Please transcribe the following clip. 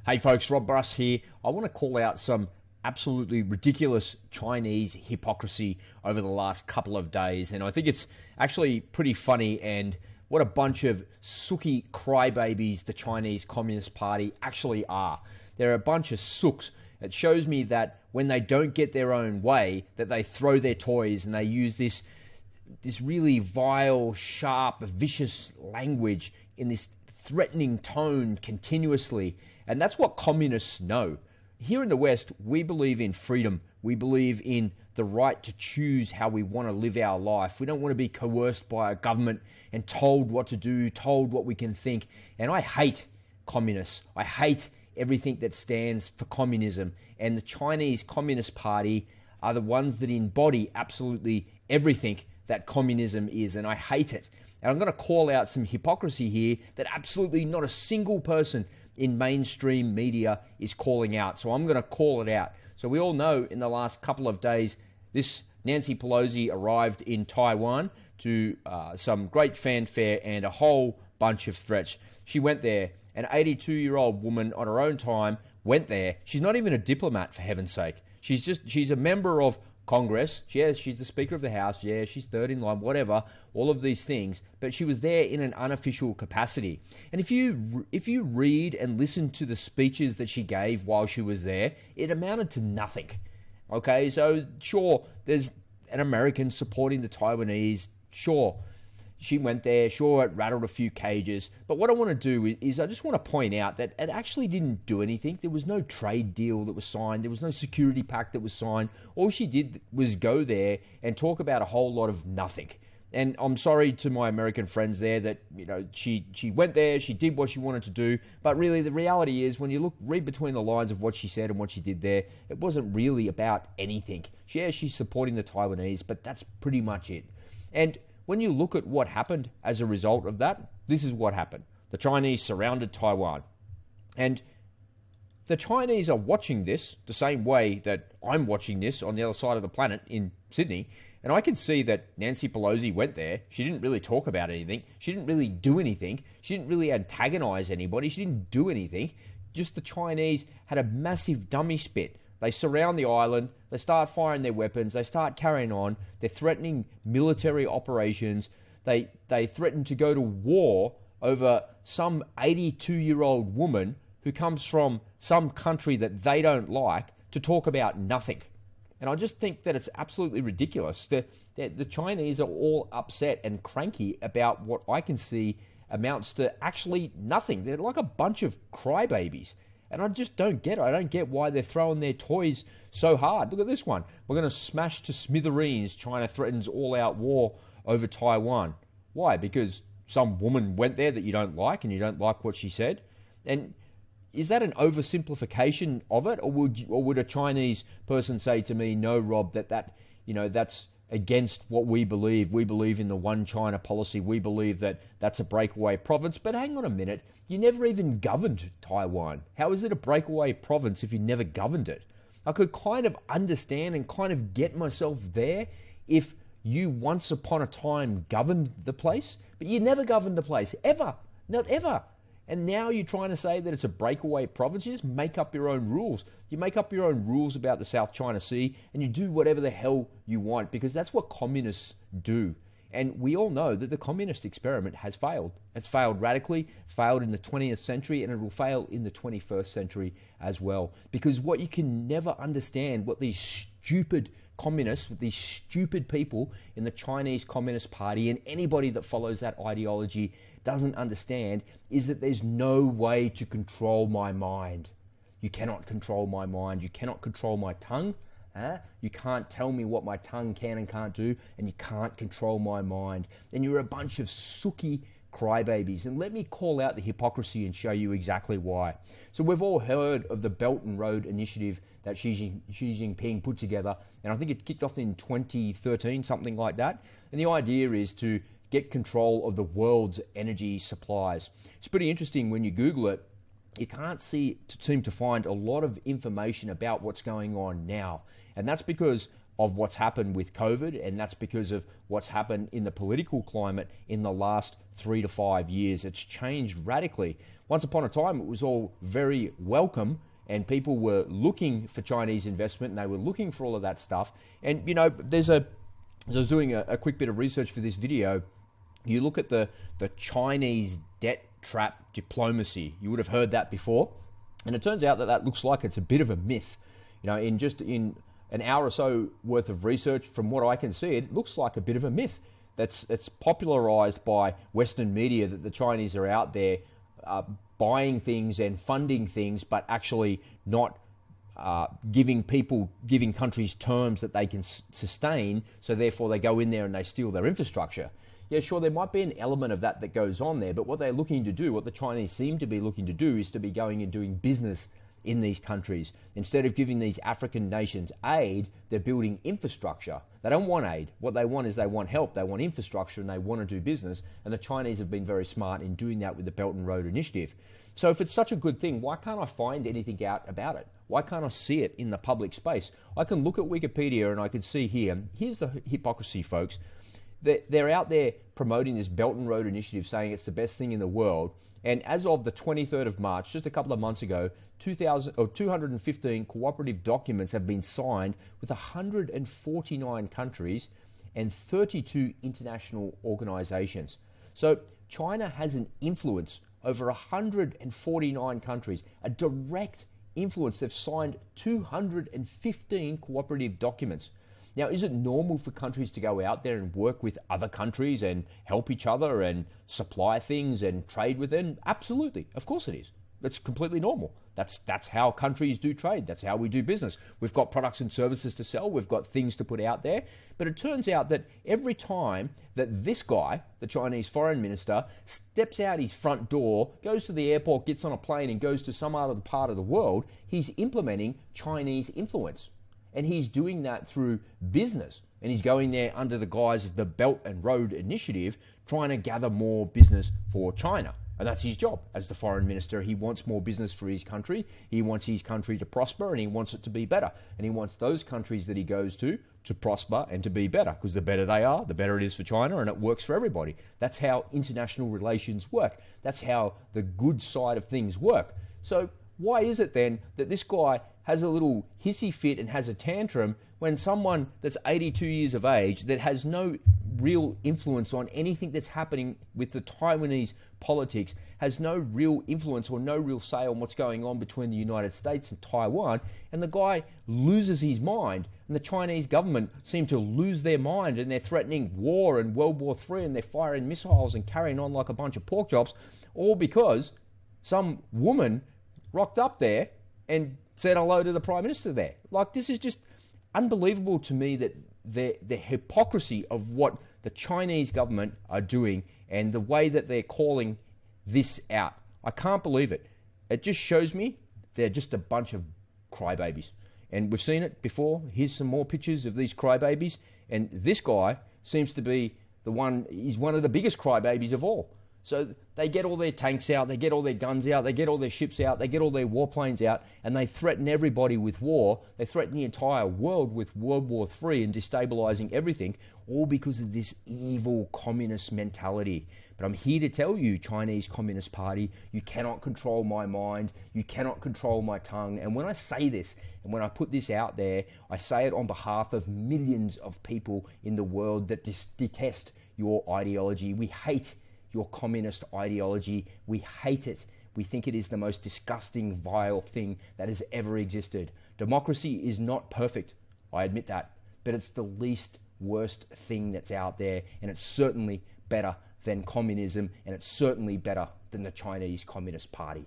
Hey folks, Rob Bruss here. I want to call out some absolutely ridiculous Chinese hypocrisy over the last couple of days, and I think it's actually pretty funny. And what a bunch of sooky crybabies the Chinese Communist Party actually are. They're a bunch of sooks. It shows me that when they don't get their own way, that they throw their toys and they use this really vile, sharp, vicious language in this threatening tone continuously. And that's what communists know. Here in the West, we believe in freedom. We believe in the right to choose how we want to live our life. We don't want to be coerced by a government and told what to do, told what we can think. And I hate communists. I hate everything that stands for communism. And the Chinese Communist Party are the ones that embody absolutely everything that communism is. And I hate it. And I'm going to call out some hypocrisy here that absolutely not a single person in mainstream media is calling out. So I'm going to call it out. So we all know in the last couple of days, this Nancy Pelosi arrived in Taiwan to some great fanfare and a whole bunch of threats. She went there. An 82-year-old woman on her own time went there. She's not even a diplomat, for heaven's sake. She's a member of Congress. Yes, she's the Speaker of the House. Yeah, she's third in line, whatever, all of these things. But she was there in an unofficial capacity. And if you read and listen to the speeches that she gave while she was there, it amounted to nothing. Okay, so sure, there's an American supporting the Taiwanese. Sure, she went there. Sure, it rattled a few cages. But what I want to do is I just want to point out that it actually didn't do anything. There was no trade deal that was signed. There was no security pact that was signed. All she did was go there and talk about a whole lot of nothing. And I'm sorry to my American friends there that, you know, she went there, she did what she wanted to do. But really, the reality is when you read between the lines of what she said and what she did there, it wasn't really about anything. Yeah, she's supporting the Taiwanese, but that's pretty much it. And when you look at what happened as a result of that, this is what happened. The Chinese surrounded Taiwan. And the Chinese are watching this the same way that I'm watching this on the other side of the planet in Sydney. And I can see that Nancy Pelosi went there. She didn't really talk about anything. She didn't really do anything. She didn't really antagonize anybody. She didn't do anything. Just the Chinese had a massive dummy spit. They surround the island, they start firing their weapons, they start carrying on, they're threatening military operations, they threaten to go to war over some 82-year-old woman who comes from some country that they don't like to talk about nothing. And I just think that it's absolutely ridiculous. The Chinese are all upset and cranky about what I can see amounts to actually nothing. They're like a bunch of crybabies. And I just don't get it. I don't get why they're throwing their toys so hard. Look at this one. We're going to smash to smithereens. China threatens all-out war over Taiwan. Why? Because some woman went there that you don't like and you don't like what she said? And is that an oversimplification of it? Or would a Chinese person say to me, no, Rob, that's against what we believe. We believe in the one China policy. We believe that that's a breakaway province. But hang on a minute. You never even governed Taiwan. How is it a breakaway province if you never governed it? I could kind of understand and kind of get myself there if you once upon a time governed the place, but you never governed the place, ever. Not ever. And now you're trying to say that it's a breakaway province. You just make up your own rules. You make up your own rules about the South China Sea and you do whatever the hell you want because that's what communists do. And we all know that the communist experiment has failed. It's failed radically. It's failed in the 20th century and it will fail in the 21st century as well. Because what you can never understand, what these stupid communists, these stupid people in the Chinese Communist Party and anybody that follows that ideology doesn't understand is that there's no way to control my mind. You cannot control my mind. You cannot control my tongue. You can't tell me what my tongue can and can't do, and you can't control my mind. And you're a bunch of sooky crybabies. And let me call out the hypocrisy and show you exactly why. So we've all heard of the Belt and Road Initiative that Xi Jinping put together, and I think it kicked off in 2013, something like that. And the idea is to get control of the world's energy supplies. It's pretty interesting when you Google it. You can't seem to find a lot of information about what's going on now. And that's because of what's happened with COVID, and that's because of what's happened in the political climate in the last 3 to 5 years. It's changed radically. Once upon a time, it was all very welcome, and people were looking for Chinese investment, and they were looking for all of that stuff. And, you know, as I was doing a quick bit of research for this video, you look at the Chinese debt trap diplomacy. You would have heard that before. And it turns out that that looks like it's a bit of a myth. You know, in an hour or so worth of research, from what I can see, it looks like a bit of a myth. It's popularized by Western media that the Chinese are out there buying things and funding things, but actually not giving countries terms that they can sustain, so therefore they go in there and they steal their infrastructure. Yeah, sure, there might be an element of that goes on there, but what they're looking to do, what the Chinese seem to be looking to do, is to be going and doing business in these countries. Instead of giving these African nations aid, they're building infrastructure. They don't want aid. What they want is they want help, they want infrastructure, and they want to do business. And the Chinese have been very smart in doing that with the Belt and Road Initiative. So if it's such a good thing, why can't I find anything out about it? Why can't I see it in the public space? I can look at Wikipedia and I can see here's the hypocrisy, folks. They're out there promoting this Belt and Road Initiative, saying it's the best thing in the world. And as of the 23rd of March, just a couple of months ago, 215 cooperative documents have been signed with 149 countries and 32 international organizations. So China has an influence over 149 countries, a direct influence. They've signed 215 cooperative documents. Now, is it normal for countries to go out there and work with other countries and help each other and supply things and trade with them? Absolutely. Of course it is. That's completely normal. That's how countries do trade. That's how we do business. We've got products and services to sell. We've got things to put out there. But it turns out that every time that this guy, the Chinese foreign minister, steps out his front door, goes to the airport, gets on a plane and goes to some other part of the world, he's implementing Chinese influence. And he's doing that through business. And he's going there under the guise of the Belt and Road Initiative, trying to gather more business for China. And that's his job as the foreign minister. He wants more business for his country. He wants his country to prosper, and he wants it to be better. And he wants those countries that he goes to prosper and to be better, because the better they are, the better it is for China, and it works for everybody. That's how international relations work. That's how the good side of things work. So why is it then that this guy has a little hissy fit and has a tantrum when someone that's 82 years of age, that has no real influence on anything that's happening with the Taiwanese politics, has no real influence or no real say on what's going on between the United States and Taiwan, and the guy loses his mind, and the Chinese government seem to lose their mind, and they're threatening war and World War III, and they're firing missiles and carrying on like a bunch of pork chops, all because some woman rocked up there and said hello to the Prime Minister there. Like, this is just unbelievable to me, that the hypocrisy of what the Chinese government are doing and the way that they're calling this out. I can't believe it. It just shows me they're just a bunch of crybabies. And we've seen it before. Here's some more pictures of these crybabies. And this guy seems to be he's one of the biggest crybabies of all. So they get all their tanks out, they get all their guns out, they get all their ships out, they get all their warplanes out, and they threaten everybody with war. They threaten the entire world with World War III and destabilizing everything, all because of this evil communist mentality. But I'm here to tell you, Chinese Communist Party, you cannot control my mind, you cannot control my tongue. And when I say this, and when I put this out there, I say it on behalf of millions of people in the world that detest your ideology. We hate your communist ideology. We hate it. We think it is the most disgusting, vile thing that has ever existed. Democracy is not perfect, I admit that, but it's the least worst thing that's out there, and it's certainly better than communism, and it's certainly better than the Chinese Communist Party.